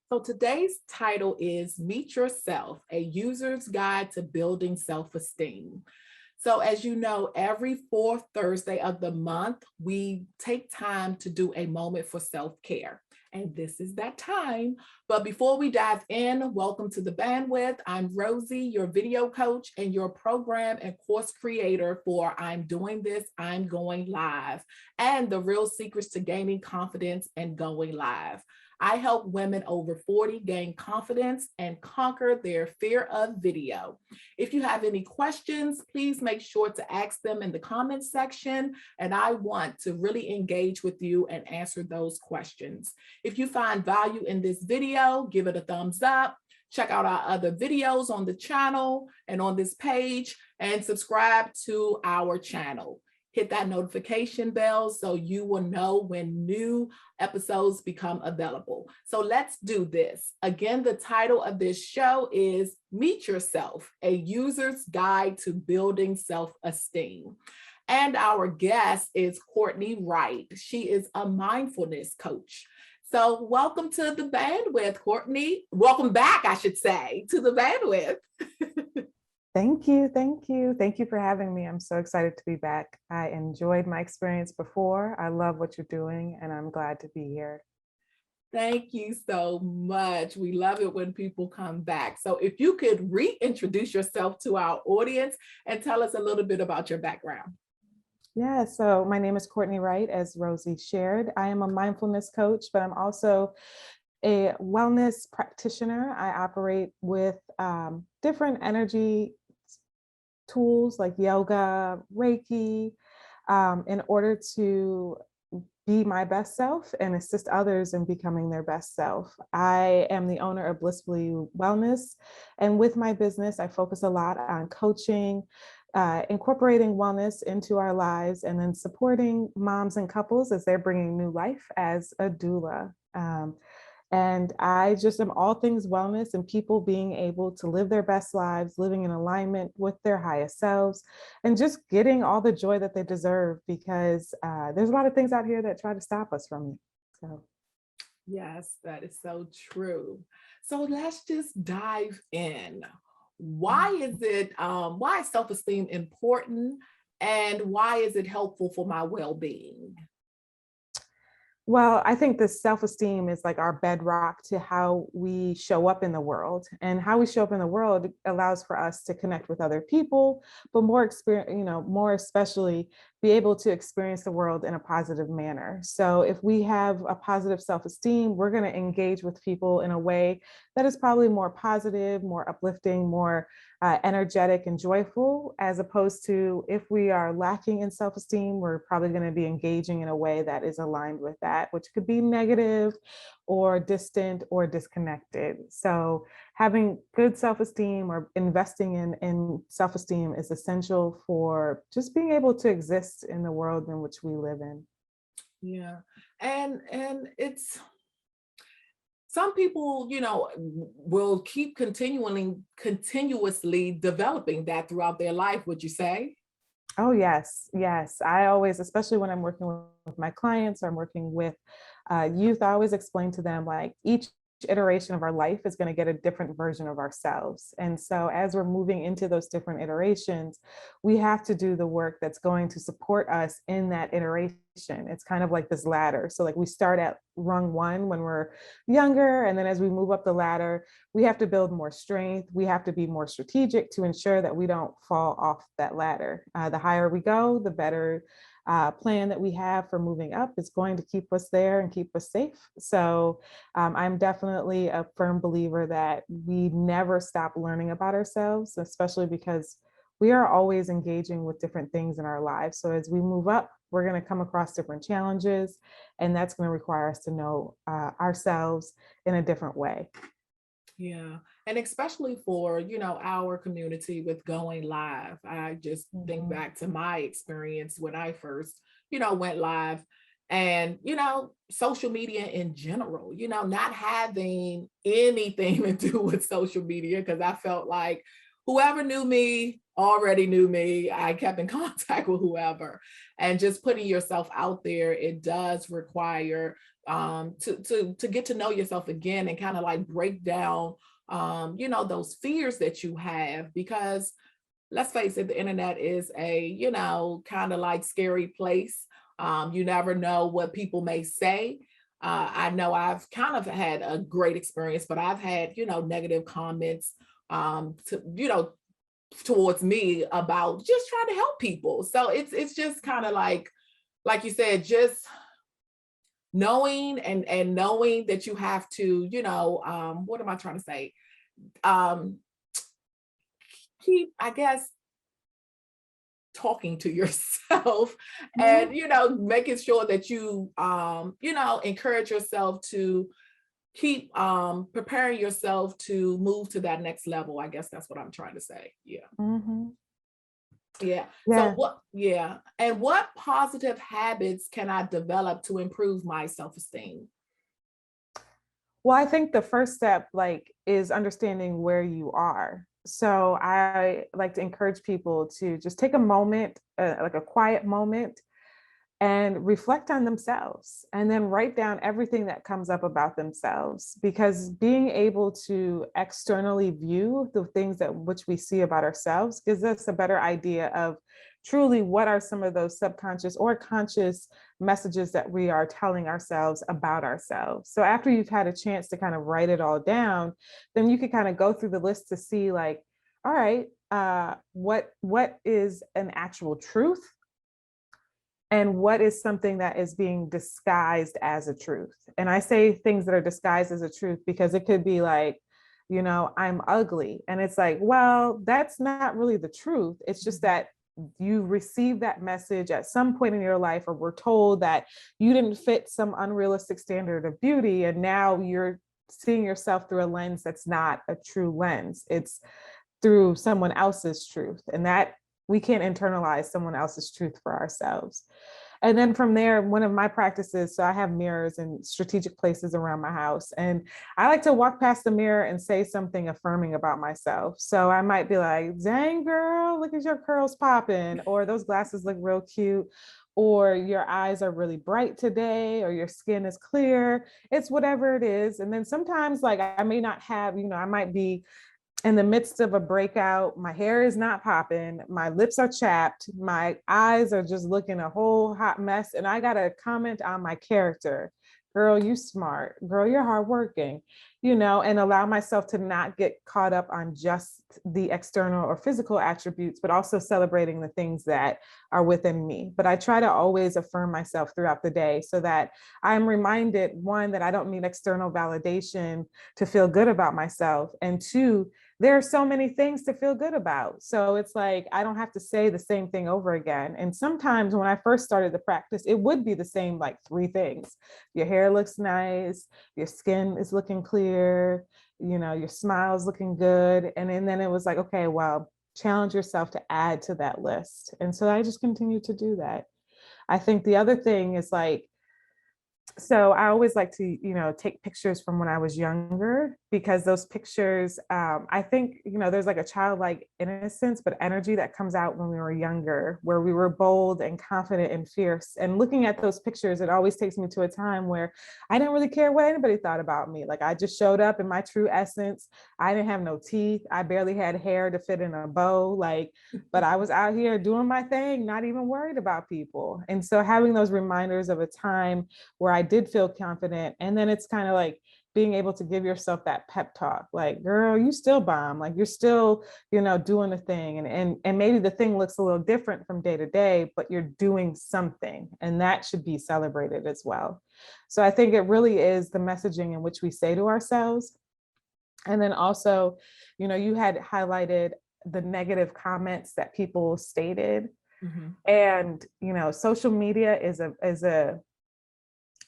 So today's title is Meet Yourself, a user's guide to building self-esteem. So as you know, every fourth Thursday of the month, we take time to do a moment for self-care. And this is that time. But before we dive in, welcome to the bandwidth. I'm Rosie, your video coach and your program and course creator for I'm Doing This, I'm Going Live, and the real secrets to gaining confidence and going live. I help women over 40 gain confidence and conquer their fear of video. If you have any questions, please make sure to ask them in the comments section, and I want to really engage with you and answer those questions. If you find value in this video, give it a thumbs up. Check out our other videos on the channel and on this page, and subscribe to our channel. Hit that notification bell so you will know when new episodes become available. So let's do this. Again, the title of this show is Meet Yourself, a user's guide to building self-esteem. And our guest is Courtney Wright. She is a mindfulness coach. So welcome to the bandwidth, Courtney. Welcome back, I should say, to the bandwidth. Thank you. Thank you. Thank you for having me. I'm so excited to be back. I enjoyed my experience before. I love what you're doing, and I'm glad to be here. Thank you so much. We love it when people come back. So if you could reintroduce yourself to our audience and tell us a little bit about your background. Yeah, so my name is Courtney Wright, as Rosie shared. I am a mindfulness coach, but I'm also a wellness practitioner. I operate with different energy tools like yoga, Reiki, in order to be my best self and assist others in becoming their best self. I am the owner of Blissfully Wellness, and with my business, I focus a lot on coaching, incorporating wellness into our lives, and then supporting moms and couples as they're bringing new life as a doula. And I just am all things wellness and people being able to live their best lives, living in alignment with their highest selves, and just getting all the joy that they deserve, because there's a lot of things out here that try to stop us from it. So. Yes, that is so true. So let's just dive in. Why is self-esteem important, and why is it helpful for my well-being? Well, I think the self-esteem is like our bedrock to how we show up in the world, and how we show up in the world allows for us to connect with other people, but more especially be able to experience the world in a positive manner. So if we have a positive self-esteem, we're going to engage with people in a way that is probably more positive, more uplifting, more energetic and joyful, as opposed to if we are lacking in self-esteem, we're probably going to be engaging in a way that is aligned with that, which could be negative or distant or disconnected. So having good self-esteem or investing in self-esteem is essential for just being able to exist in the world in which we live in. Yeah, and it's some people, will keep continuously developing that throughout their life, would you say? Oh, yes. Yes. I always, especially when I'm working with my clients or I'm working with youth, I always explain to them like each iteration of our life is going to get a different version of ourselves. And so as we're moving into those different iterations, we have to do the work that's going to support us in that iteration. It's kind of like this ladder. So like we start at rung one when we're younger, and then as we move up the ladder, we have to build more strength. We have to be more strategic to ensure that we don't fall off that ladder. The higher we go, the better plan that we have for moving up is going to keep us there and keep us safe. So I'm definitely a firm believer that we never stop learning about ourselves, especially because we are always engaging with different things in our lives. So as we move up, we're going to come across different challenges, and that's going to require us to know ourselves in a different way. Yeah, and especially for, our community with going live. I just think back to my experience when I first, went live, and, social media in general, not having anything to do with social media, because I felt like whoever knew me already knew me. I kept in contact with whoever, and just putting yourself out there, it does require to get to know yourself again and kind of like break down, those fears that you have, because let's face it, the internet is a, kind of like scary place. You never know what people may say. I know I've kind of had a great experience, but I've had, negative comments, towards me about just trying to help people. So it's just kind of like you said, just knowing and knowing that you have to, what am I trying to say? Um, keep, I guess, talking to yourself and, Mhm. making sure that you, encourage yourself to keep preparing yourself to move to that next level. I guess that's what I'm trying to say. Yeah. Mhm. Yeah. So Yeah. yeah. And what positive habits can I develop to improve my self-esteem? Well, I think the first step, like, is understanding where you are. So I like to encourage people to just take a moment, like a quiet moment, and reflect on themselves and then write down everything that comes up about themselves, because being able to externally view the things that which we see about ourselves gives us a better idea of truly what are some of those subconscious or conscious messages that we are telling ourselves about ourselves. So after you've had a chance to kind of write it all down, then you can kind of go through the list to see, like, all right, what is an actual truth and what is something that is being disguised as a truth. And I say things that are disguised as a truth because it could be like, I'm ugly. And it's like, well, that's not really the truth. It's just that you received that message at some point in your life, or were told that you didn't fit some unrealistic standard of beauty. And now you're seeing yourself through a lens that's not a true lens. It's through someone else's truth. And that we can't internalize someone else's truth for ourselves. And then from there, one of my practices, so I have mirrors in strategic places around my house. And I like to walk past the mirror and say something affirming about myself. So I might be like, dang girl, look at your curls popping, or those glasses look real cute, or your eyes are really bright today, or your skin is clear. It's whatever it is. And then sometimes, like, I may not have, I might be in the midst of a breakout, my hair is not popping, my lips are chapped, my eyes are just looking a whole hot mess, and I got to comment on my character. Girl, you smart. Girl, you're hardworking, and allow myself to not get caught up on just the external or physical attributes, but also celebrating the things that are within me. But I try to always affirm myself throughout the day so that I'm reminded, one, that I don't need external validation to feel good about myself, and two, there are so many things to feel good about. So it's like, I don't have to say the same thing over again. And sometimes when I first started the practice, it would be the same, like three things. Your hair looks nice, your skin is looking clear, your smile's looking good. And then it was like, okay, well, challenge yourself to add to that list. And so I just continue to do that. I think the other thing is like, so I always like to, take pictures from when I was younger, because those pictures, I think, there's like a childlike innocence, but energy that comes out when we were younger, where we were bold and confident and fierce. And looking at those pictures, it always takes me to a time where I didn't really care what anybody thought about me. Like, I just showed up in my true essence. I didn't have no teeth. I barely had hair to fit in a bow. Like, but I was out here doing my thing, not even worried about people. And so having those reminders of a time where I did feel confident. And then it's kind of like being able to give yourself that pep talk, like, girl, you still bomb, like you're still, doing a thing. And maybe the thing looks a little different from day to day, but you're doing something, and that should be celebrated as well. So I think it really is the messaging in which we say to ourselves. And then also, you had highlighted the negative comments that people stated. Mhm. And, social media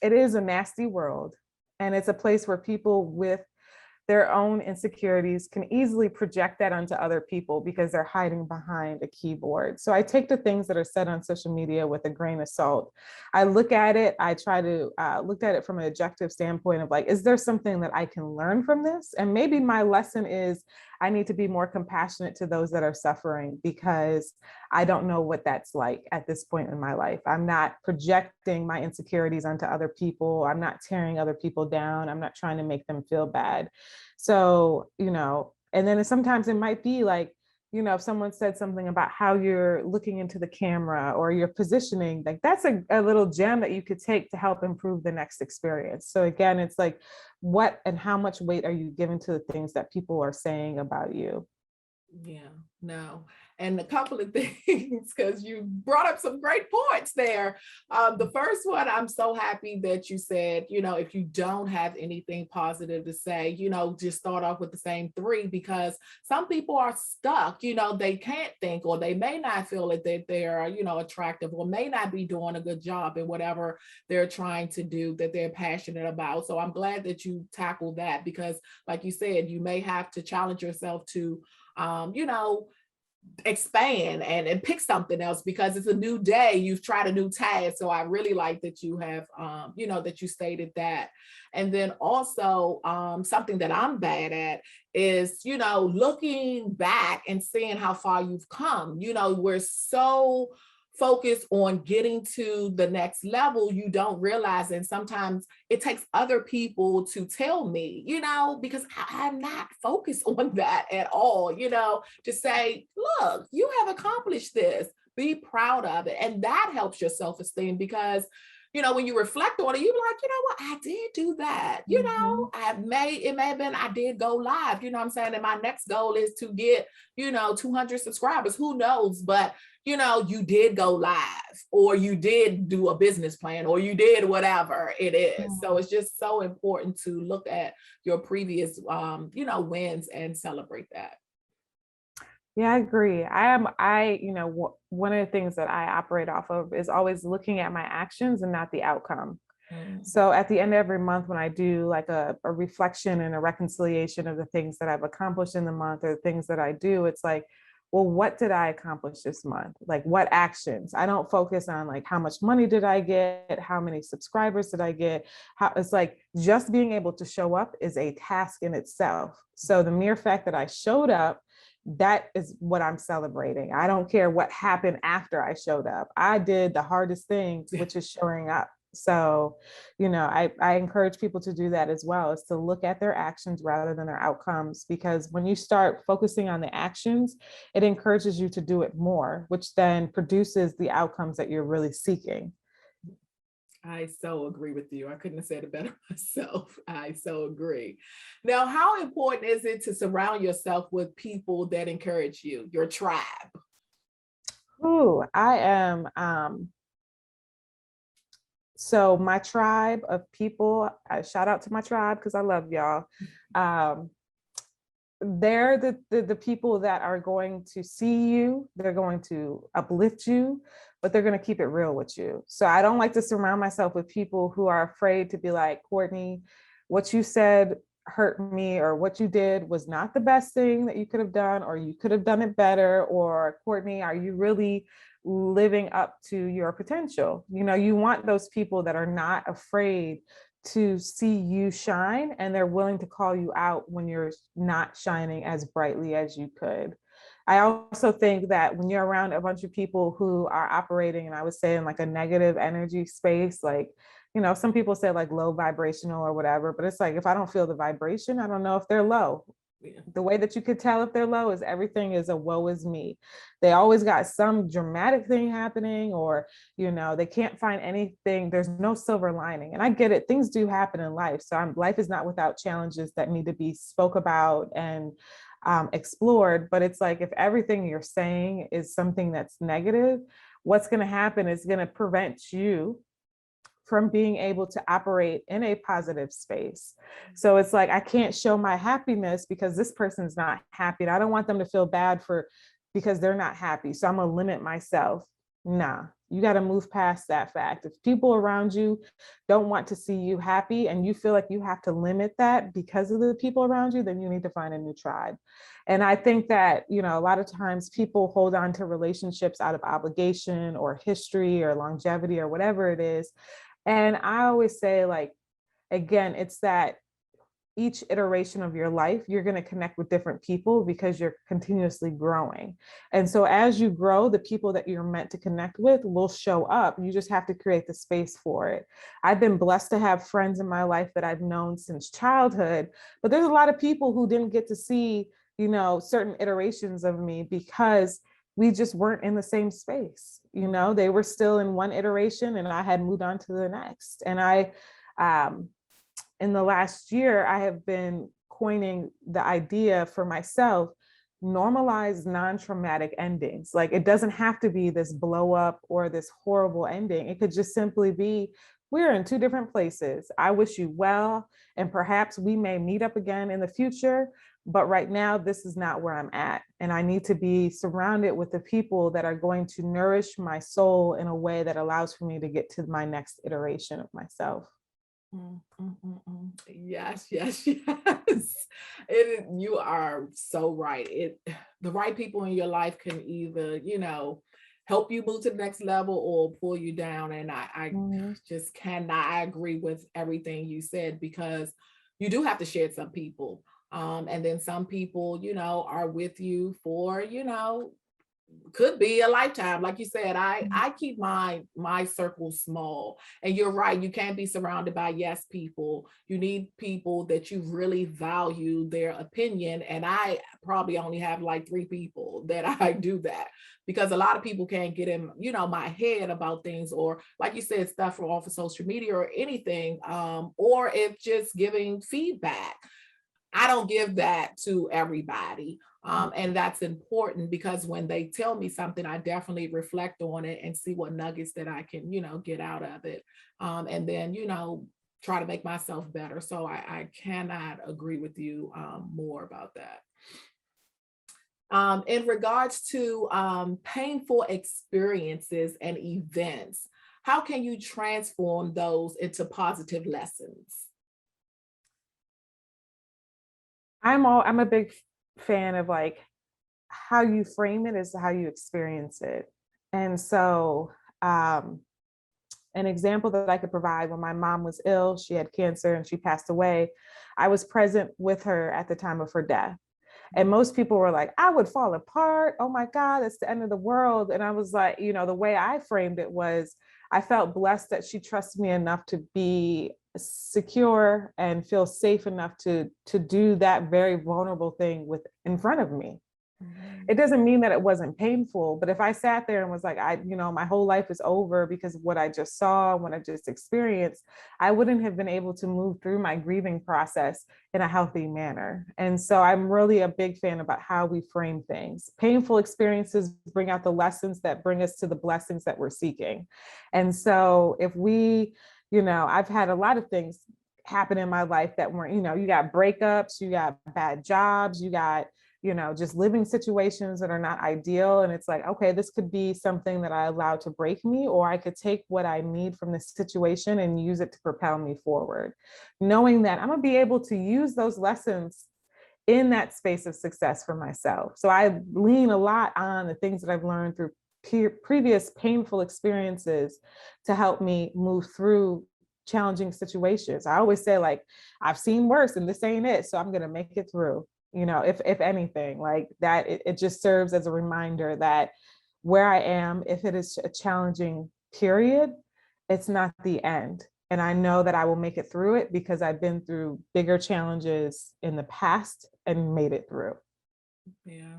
it is a nasty world. And it's a place where people with their own insecurities can easily project that onto other people because they're hiding behind a keyboard. So I take the things that are said on social media with a grain of salt. I look at it, I try to look at it from an objective standpoint of like, is there something that I can learn from this? And maybe my lesson is I need to be more compassionate to those that are suffering, because I don't know what that's like at this point in my life. I'm not projecting my insecurities onto other people. I'm not tearing other people down. I'm not trying to make them feel bad. So, and then sometimes it might be like, if someone said something about how you're looking into the camera or your positioning, like that's a little gem that you could take to help improve the next experience. So again, it's like, what and how much weight are you giving to the things that people are saying about you? Yeah, no. And a couple of things, because you brought up some great points there. The first one, I'm so happy that you said, if you don't have anything positive to say, just start off with the same three, because some people are stuck, they can't think, or they may not feel that they're, attractive, or may not be doing a good job in whatever they're trying to do that they're passionate about. So I'm glad that you tackled that, because like you said, you may have to challenge yourself to expand and pick something else, because it's a new day, you've tried a new task. So I really like that you have that you stated that. And then also something that I'm bad at is looking back and seeing how far you've come. We're so focused on getting to the next level, you don't realize, and sometimes it takes other people to tell me, because I'm not focused on that at all, to say, look, you have accomplished this, be proud of it. And that helps your self-esteem, because when you reflect on it, you're like, what, I did do that. It may have been, I did go live, what I'm saying? And my next goal is to get, 200 subscribers, who knows? But, you did go live, or you did do a business plan, or you did whatever it is. So it's just so important to look at your previous, wins and celebrate that. Yeah, I agree. One of the things that I operate off of is always looking at my actions and not the outcome. So at the end of every month, when I do like a reflection and a reconciliation of the things that I've accomplished in the month, or the things that I do, it's like, well, what did I accomplish this month? Like, what actions? I don't focus on like, how much money did I get? How many subscribers did I get? It's like, just being able to show up is a task in itself. So the mere fact that I showed up, that is what I'm celebrating. I don't care what happened after I showed up. I did the hardest thing, which is showing up. So, I encourage people to do that as well, is to look at their actions rather than their outcomes, because when you start focusing on the actions, it encourages you to do it more, which then produces the outcomes that you're really seeking. I so agree with you. I couldn't have said it better myself. I so agree. Now, how important is it to surround yourself with people that encourage you, your tribe? Ooh, I am so my tribe of people, shout out to my tribe because I love y'all. They're the people that are going to see you, they're going to uplift you, but they're going to keep it real with you. So I don't like to surround myself with people who are afraid to be like, Courtney, what you said hurt me, or what you did was not the best thing that you could have done, or you could have done it better, or Courtney, are you really living up to your potential? You want those people that are not afraid to see you shine, and they're willing to call you out when you're not shining as brightly as you could. I also think that when you're around a bunch of people who are operating, and I would say in like a negative energy space, like, some people say like low vibrational or whatever, but it's like, if I don't feel the vibration, I don't know if they're low. Yeah. The way that you could tell if they're low is everything is a woe is me. They always got some dramatic thing happening, or, they can't find anything. There's no silver lining. And I get it. Things do happen in life. So life is not without challenges that need to be spoke about and explored. But it's like, if everything you're saying is something that's negative, what's going to happen is going to prevent you from being able to operate in a positive space. So it's like, I can't show my happiness because this person's not happy. And I don't want them to feel bad because they're not happy. So I'm going to limit myself. Nah, you got to move past that fact. If people around you don't want to see you happy and you feel like you have to limit that because of the people around you, then you need to find a new tribe. And I think that, a lot of times people hold on to relationships out of obligation or history or longevity or whatever it is. And I always say, like, again, it's that each iteration of your life, you're going to connect with different people because you're continuously growing. And so as you grow, the people that you're meant to connect with will show up. You just have to create the space for it. I've been blessed to have friends in my life that I've known since childhood, but there's a lot of people who didn't get to see, certain iterations of me because we just weren't in the same space. They were still in one iteration and I had moved on to the next. And in the last year, I have been coining the idea for myself, normalize non-traumatic endings. Like, it doesn't have to be this blow up or this horrible ending. It could just simply be, we're in two different places. I wish you well, and perhaps we may meet up again in the future. But right now, this is not where I'm at. And I need to be surrounded with the people that are going to nourish my soul in a way that allows for me to get to my next iteration of myself. Yes, yes, yes. You are so right. The right people in your life can either, help you move to the next level or pull you down. And I Mhm. just cannot, I agree with everything you said, because you do have to shed some people. And then some people, are with you for, could be a lifetime. Like you said, I keep my circle small. And you're right, you can't be surrounded by yes people. You need people that you really value their opinion. And I probably only have like 3 people that I do that, because a lot of people can't get in, my head about things, or like you said, stuff off of social media or anything, or if just giving feedback. I don't give that to everybody. And that's important, because when they tell me something, I definitely reflect on it and see what nuggets that I can, get out of it. And then, try to make myself better. So I cannot agree with you more about that. In regards to painful experiences and events, how can you transform those into positive lessons? I'm a big fan of, like, how you frame it is how you experience it. And so an example that I could provide: when my mom was ill, she had cancer and she passed away. I was present with her at the time of her death. And most people were like, I would fall apart. Oh my God, it's the end of the world. And I was like, the way I framed it was, I felt blessed that she trusted me enough to be secure and feel safe enough to do that very vulnerable thing in front of me. It doesn't mean that it wasn't painful, but if I sat there and was like, my whole life is over because of what I just saw, what I just experienced, I wouldn't have been able to move through my grieving process in a healthy manner. And so I'm really a big fan about how we frame things. Painful experiences bring out the lessons that bring us to the blessings that we're seeking. And so if we, I've had a lot of things happen in my life that weren't, you got breakups, you got bad jobs, you got, just living situations that are not ideal. And it's like, okay, this could be something that I allow to break me, or I could take what I need from this situation and use it to propel me forward. Knowing that I'm going to be able to use those lessons in that space of success for myself. So I lean a lot on the things that I've learned through previous painful experiences to help me move through challenging situations. I always say, like, I've seen worse and this ain't it, so I'm going to make it through. If anything, like that, it just serves as a reminder that where I am, if it is a challenging period, it's not the end. And I know that I will make it through it because I've been through bigger challenges in the past and made it through. Yeah.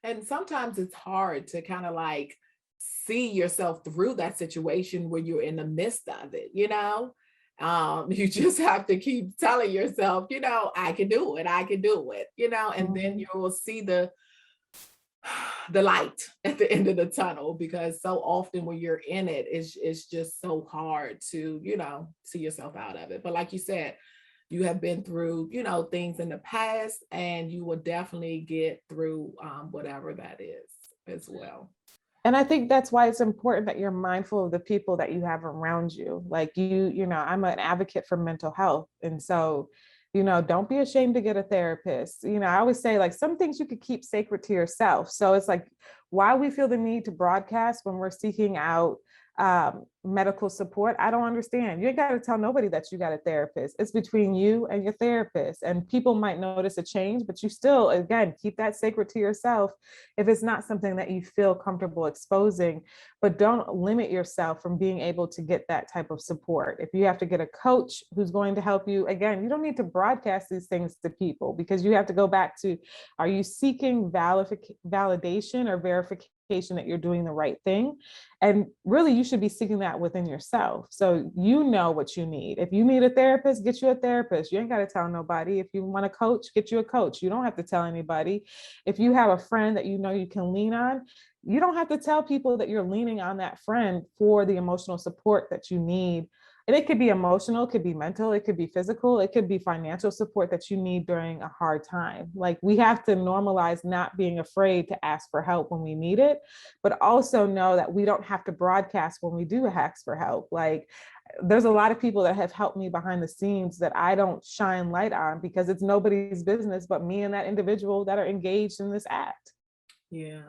And sometimes it's hard to kind of like see yourself through that situation when you're in the midst of it, you just have to keep telling yourself, I can do it, I can do it, and then Mhm. you will see the light at the end of the tunnel, because so often when you're in it, it's just so hard to, see yourself out of it. But like you said, you have been through, things in the past, and you will definitely get through whatever that is as well. And I think that's why it's important that you're mindful of the people that you have around you. Like I'm an advocate for mental health. And so, don't be ashamed to get a therapist. I always say like some things you could keep sacred to yourself. So it's like why we feel the need to broadcast when we're seeking out medical support. I don't understand. You ain't got to tell nobody that you got a therapist. It's between you and your therapist. And people might notice a change, but you still, again, keep that sacred to yourself if it's not something that you feel comfortable exposing. But don't limit yourself from being able to get that type of support. If you have to get a coach who's going to help you, again, you don't need to broadcast these things to people, because you have to go back to, are you seeking validation or verification that you're doing the right thing? And really, you should be seeking that within yourself. So you know what you need. If you need a therapist, get you a therapist. You ain't got to tell nobody. If you want a coach, get you a coach. You don't have to tell anybody. If you have a friend that you know you can lean on, you don't have to tell people that you're leaning on that friend for the emotional support that you need. And it could be emotional, it could be mental, it could be physical, it could be financial support that you need during a hard time. Like, we have to normalize not being afraid to ask for help when we need it, but also know that we don't have to broadcast when we do ask for help. Like, there's a lot of people that have helped me behind the scenes that I don't shine light on, because it's nobody's business but me and that individual that are engaged in this act. Yeah.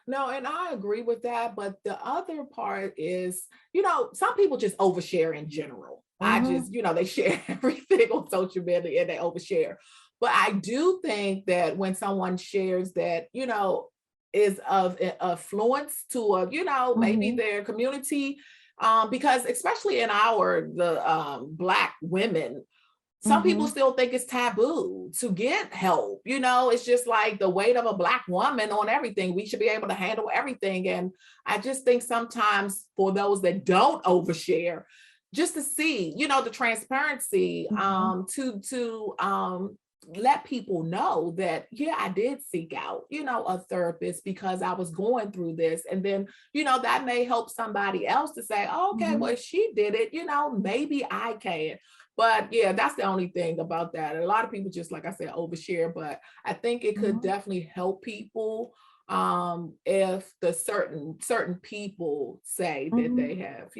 No, and I agree with that. But the other part is, some people just overshare in general. I just, Mm-hmm. they share everything on social media and they overshare. But I do think that when someone shares that, is of influence to maybe Mm-hmm. their community, because especially in the Black women, some people Mm-hmm. still think it's taboo to get help. It's just like the weight of a Black woman on everything. We should be able to handle everything. And I just think sometimes for those that don't overshare, just to see, the transparency, Mm-hmm. to let people know that, yeah, I did seek out, a therapist because I was going through this. And then, that may help somebody else to say, oh, okay, Mm-hmm. well, if she did it, maybe I can. But yeah, that's the only thing about that. A lot of people just, like I said, overshare, but I think it could Mm-hmm. definitely help people if the certain people say that Mm-hmm. they have,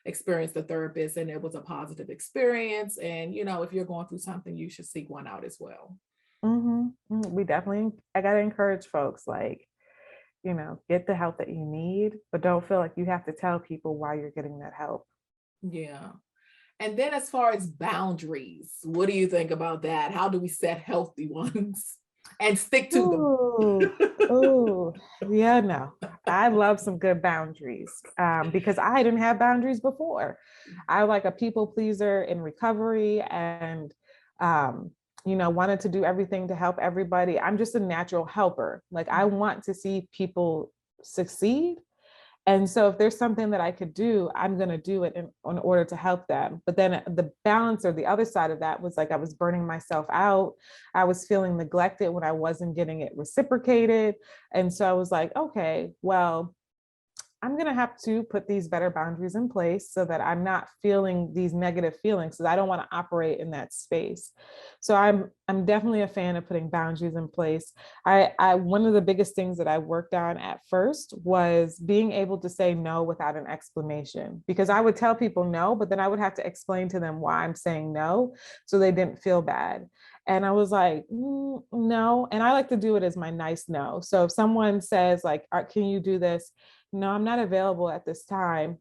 experienced a therapist and it was a positive experience. And, if you're going through something, you should seek one out as well. Mm-hmm. I gotta encourage folks, like, get the help that you need, but don't feel like you have to tell people why you're getting that help. Yeah. And then as far as boundaries, what do you think about that? How do we set healthy ones and stick to them? Ooh, ooh, yeah, no. I love some good boundaries, because I didn't have boundaries before. I was like a people pleaser in recovery, and wanted to do everything to help everybody. I'm just a natural helper. Like, I want to see people succeed. And so if there's something that I could do, I'm going to do it in order to help them. But then the balance, or the other side of that, was like I was burning myself out. I was feeling neglected when I wasn't getting it reciprocated. And so I was like, okay, well, I'm going to have to put these better boundaries in place so that I'm not feeling these negative feelings, because I don't want to operate in that space. So I'm definitely a fan of putting boundaries in place. I one of the biggest things that I worked on at first was being able to say no without an explanation, because I would tell people no, but then I would have to explain to them why I'm saying no so they didn't feel bad. And I was like, no. And I like to do it as my nice no. So if someone says like, can you do this? No, I'm not available at this time,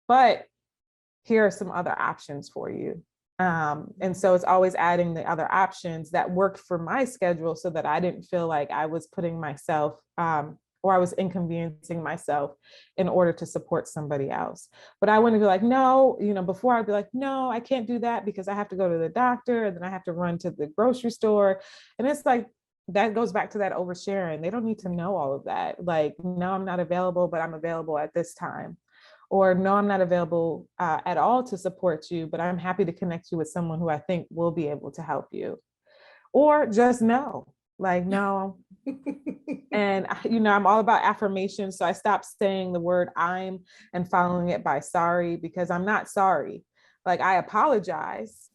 but here are some other options for you. And so it's always adding the other options that worked for my schedule, so that I didn't feel like I was putting myself, or I was inconveniencing myself in order to support somebody else. But I wouldn't be like, no, before I'd be like, no, I can't do that because I have to go to the doctor, and then I have to run to the grocery store. And it's like, that goes back to that oversharing. They don't need to know all of that. Like, no, I'm not available, but I'm available at this time. Or no, I'm not available at all to support you, but I'm happy to connect you with someone who I think will be able to help you. Or just no, like, no. And, I'm all about affirmation. So I stopped saying the word I'm and following it by sorry, because I'm not sorry. Like, I apologize,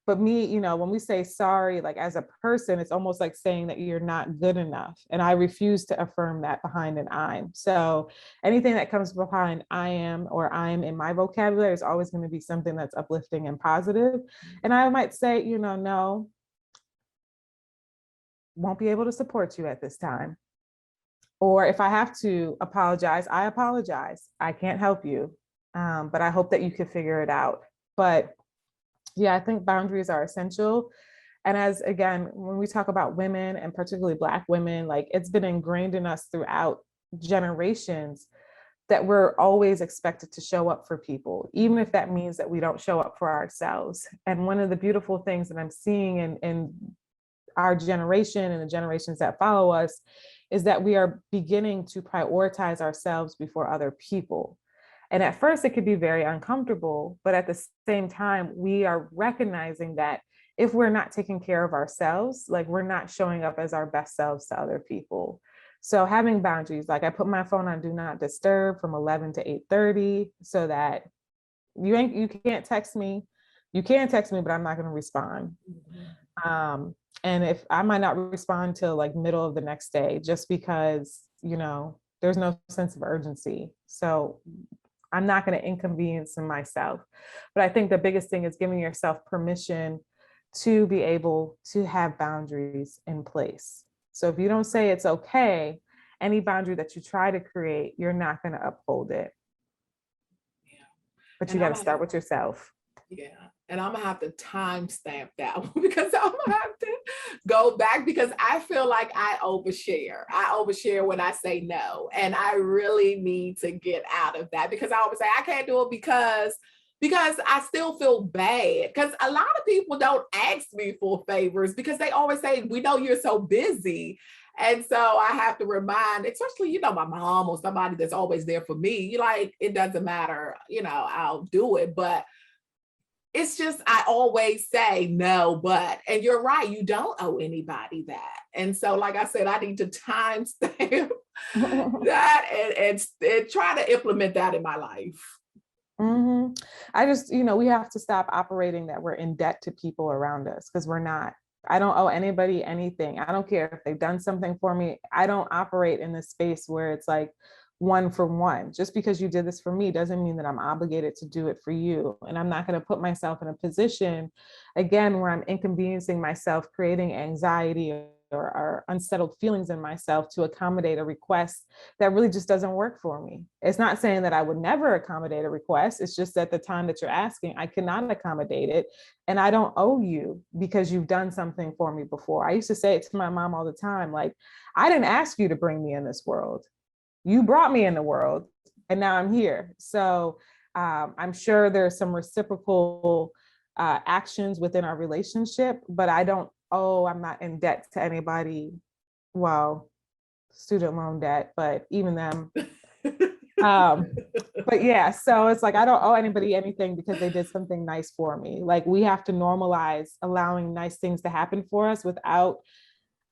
But me, when we say sorry, like as a person, it's almost like saying that you're not good enough. And I refuse to affirm that behind an I'm. So anything that comes behind I am or I'm in my vocabulary is always going to be something that's uplifting and positive. And I might say, no, won't be able to support you at this time. Or if I have to apologize, I apologize. I can't help you. But I hope that you can figure it out. But yeah, I think boundaries are essential. And as again, when we talk about women and particularly Black women, like it's been ingrained in us throughout generations that we're always expected to show up for people, even if that means that we don't show up for ourselves. And one of the beautiful things that I'm seeing in our generation and the generations that follow us is that we are beginning to prioritize ourselves before other people. And at first it could be very uncomfortable, but at the same time, we are recognizing that if we're not taking care of ourselves, like we're not showing up as our best selves to other people. So having boundaries, like I put my phone on do not disturb from 11 to 8:30 so that you can't text me. You can text me, but I'm not going to respond. And if I might not respond till like middle of the next day, just because, there's no sense of urgency. So I'm not going to inconvenience myself. But I think the biggest thing is giving yourself permission to be able to have boundaries in place. So if you don't say it's okay, any boundary that you try to create, you're not going to uphold it. Yeah. But you got to start with yourself. Yeah. And I'm gonna have to timestamp that one because I'm gonna have to go back because I feel like I overshare. I overshare when I say no. And I really need to get out of that because I always say I can't do it because I still feel bad. Because a lot of people don't ask me for favors because they always say, we know you're so busy. And so I have to remind, especially, my mom or somebody that's always there for me, like, it doesn't matter, I'll do it. But it's just, I always say no, but, and you're right, you don't owe anybody that. And so, like I said, I need to timestamp that and try to implement that in my life. Mm-hmm. I just, we have to stop operating that we're in debt to people around us because we're not. I don't owe anybody anything. I don't care if they've done something for me. I don't operate in this space where it's like one for one. Just because you did this for me doesn't mean that I'm obligated to do it for you. And I'm not going to put myself in a position, again, where I'm inconveniencing myself, creating anxiety or unsettled feelings in myself to accommodate a request that really just doesn't work for me. It's not saying that I would never accommodate a request. It's just at the time that you're asking, I cannot accommodate it. And I don't owe you because you've done something for me before. I used to say it to my mom all the time, like, I didn't ask you to bring me in this world. You brought me in the world and now I'm here. So I'm sure there's some reciprocal actions within our relationship, but I'm not in debt to anybody. Well, student loan debt, but even them. But yeah, so it's like, I don't owe anybody anything because they did something nice for me. Like, we have to normalize allowing nice things to happen for us without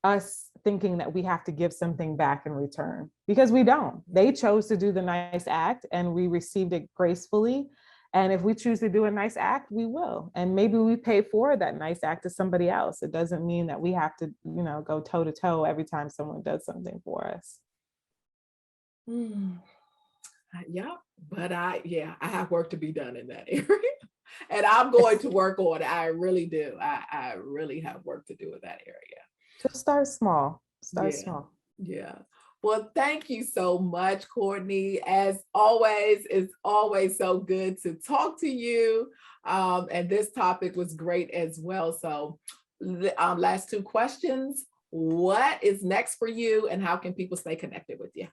us thinking that we have to give something back in return, because we don't. They chose to do the nice act and we received it gracefully. And if we choose to do a nice act, we will. And maybe we pay for that nice act to somebody else. It doesn't mean that we have to, go toe to toe every time someone does something for us. Yeah, but I have work to be done in that area. And I'm going to work on it. I really do. I really have work to do in that area. Just start small. Start small. Yeah. Well, thank you so much, Courtney. As always, it's always so good to talk to you. And this topic was great as well. So last two questions. What is next for you and how can people stay connected with you?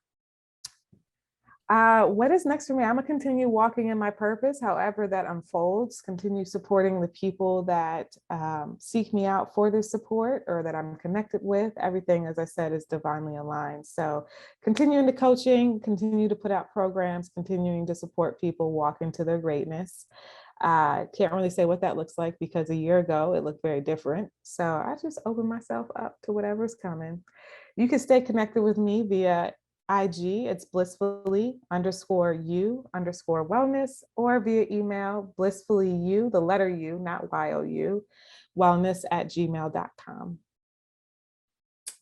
What is next for me? I'm gonna continue walking in my purpose, however that unfolds, continue supporting the people that seek me out for this support or that I'm connected with. Everything, as I said, is divinely aligned. So continuing to coaching, continue to put out programs, continuing to support people walk into their greatness. Can't really say what that looks like because a year ago it looked very different. So I just open myself up to whatever's coming. You can stay connected with me via IG, it's blissfully_you_wellness, or via email, blissfullyu, the letter U, not YOU, wellness@gmail.com.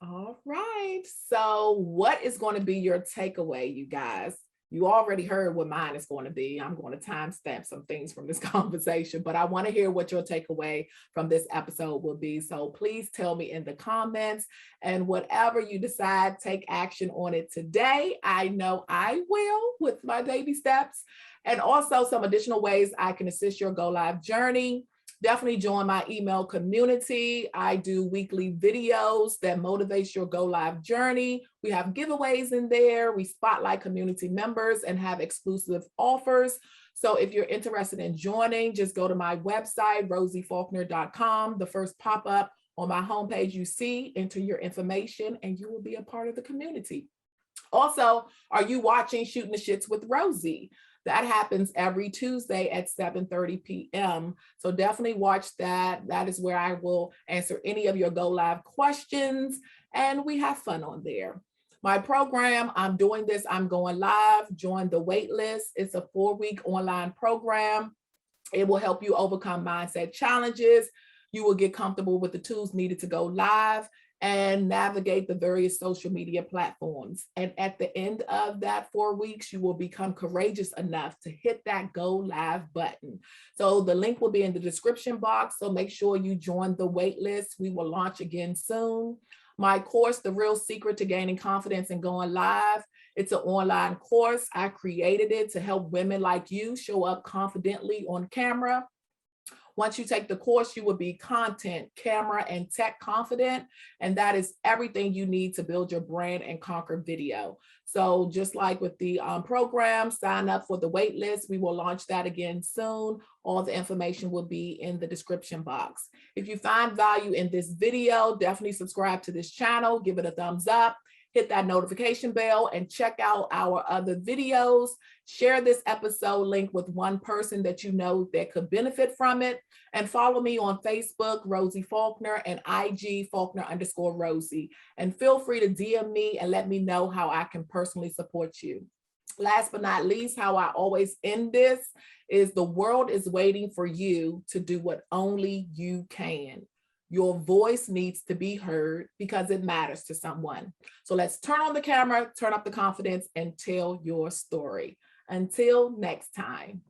All right. So what is going to be your takeaway, you guys? You already heard what mine is going to be. I'm going to timestamp some things from this conversation, but I want to hear what your takeaway from this episode will be. So please tell me in the comments, and whatever you decide, take action on it today. I know I will with my baby steps, and also some additional ways I can assist your Go Live journey. Definitely join my email community. I do weekly videos that motivates your Go Live journey. We have giveaways in there. We spotlight community members and have exclusive offers. So if you're interested in joining, just go to my website, rosiefaulkner.com. The first pop-up on my homepage you see, enter your information, and you will be a part of the community. Also, are you watching Shooting the Shits with Rosie? That happens every Tuesday at 7:30 p.m. So definitely watch that. That is where I will answer any of your Go Live questions, and we have fun on there. My program, I'm doing this, I'm going live. Join the wait list. It's a 4-week online program. It will help you overcome mindset challenges. You will get comfortable with the tools needed to go live and navigate the various social media platforms. And at the end of that 4 weeks, you will become courageous enough to hit that go live button. So the link will be in the description box. So make sure you join the wait list. We will launch again soon. My course, The Real Secret to Gaining Confidence and Going Live. It's an online course. I created it to help women like you show up confidently on camera. Once you take the course, you will be content, camera, and tech confident. And that is everything you need to build your brand and conquer video. So just like with the program, sign up for the wait list. We will launch that again soon. All the information will be in the description box. If you find value in this video, definitely subscribe to this channel, give it a thumbs up, hit that notification bell, and check out our other videos. Share this episode link with one person that you know that could benefit from it. And follow me on Facebook, Rosie Faulkner, and IG, Faulkner_Rosie. And feel free to DM me and let me know how I can personally support you. Last but not least, how I always end this is the world is waiting for you to do what only you can. Your voice needs to be heard because it matters to someone. So let's turn on the camera, turn up the confidence, and tell your story. Until next time.